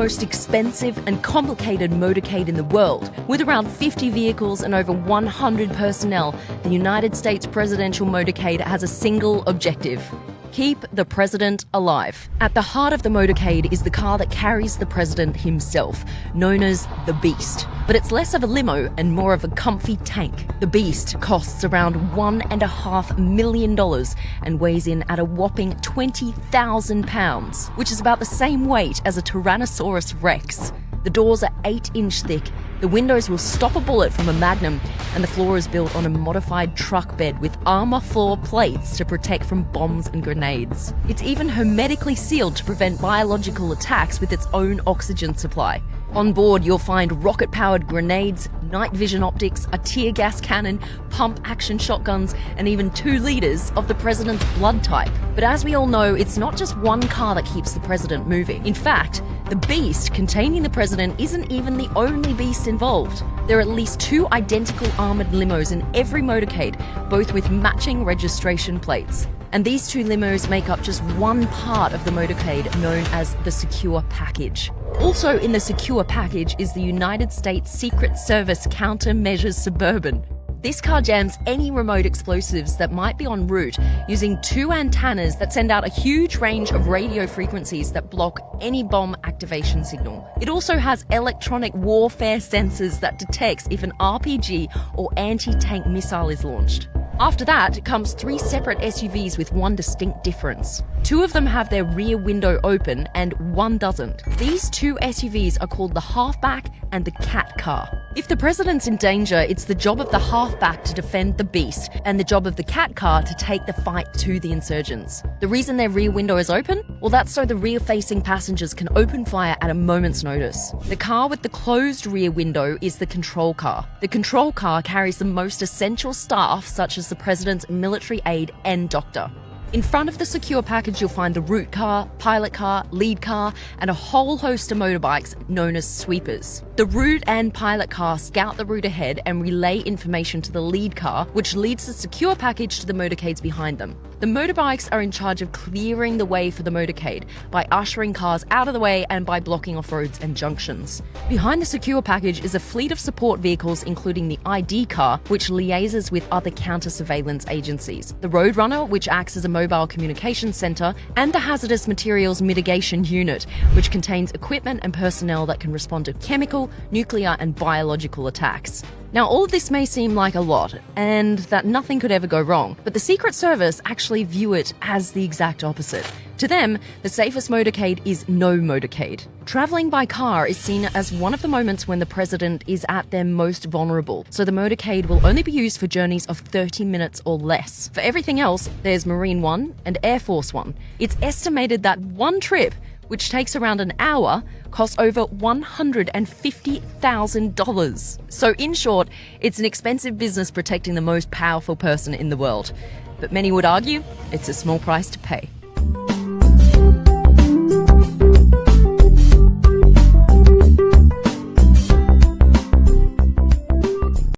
most expensive and complicated motorcade in the world. With around 50 vehicles and over 100 personnel, the United States presidential motorcade has a single objective: keep the president alive. At the heart of the motorcade is the car that carries the president himself, known as the Beast. But it's less of a limo and more of a comfy tank. The Beast costs around $1.5 million and weighs in at a whopping 20,000 pounds, which is about the same weight as a Tyrannosaurus Rex. The doors are 8-inch thick, the windows will stop a bullet from a Magnum, and the floor is built on a modified truck bed with armor floor plates to protect from bombs and grenades. It's even hermetically sealed to prevent biological attacks with its own oxygen supply. On board, you'll find rocket-powered grenades, night vision optics, a tear gas cannon, pump-action shotguns, and even 2 litres of the president's blood type. But as we all know, it's not just one car that keeps the president moving. In fact, the Beast containing the president isn't even the only beast involved. There are at least 2 identical armoured limos in every motorcade, both with matching registration plates. And these 2 limos make up just one part of the motorcade, known as the Secure Package. Also in the Secure Package is the United States Secret Service Countermeasures Suburban. This car jams any remote explosives that might be en route using 2 antennas that send out a huge range of radio frequencies that block any bomb activation signal. It also has electronic warfare sensors that detects if an RPG or anti-tank missile is launched. After that comes 3 separate SUVs with one distinct difference. 2 of them have their rear window open and 1 doesn't. These 2 SUVs are called the Halfback and the Cat Car. If the president's in danger, it's the job of the Halfback to defend the Beast and the job of the Cat Car to take the fight to the insurgents. The reason their rear window is open? Well, that's so the rear-facing passengers can open fire at a moment's notice. The car with the closed rear window is the Control Car. The Control Car carries the most essential staff, such as the president's military aide and doctor. In front of the Secure Package, you'll find the route car, pilot car, lead car, and a whole host of motorbikes known as sweepers. The route and pilot car scout the route ahead and relay information to the lead car, which leads the Secure Package to the motorcades behind them. The motorbikes are in charge of clearing the way for the motorcade by ushering cars out of the way and by blocking off roads and junctions. Behind the Secure Package is a fleet of support vehicles, including the ID car, which liaises with other counter-surveillance agencies, the Roadrunner, which acts as a mobile communications center, and the Hazardous Materials Mitigation Unit, which contains equipment and personnel that can respond to chemical, nuclear, and biological attacks. Now, all of this may seem like a lot, and that nothing could ever go wrong, but the Secret Service actually view it as the exact opposite. To them, the safest motorcade is no motorcade. Travelling by car is seen as one of the moments when the president is at their most vulnerable, so the motorcade will only be used for journeys of 30 minutes or less. For everything else, there's Marine One and Air Force One. It's estimated that one trip, which takes around an hour, costs over $150,000. So in short, it's an expensive business protecting the most powerful person in the world. But many would argue it's a small price to pay.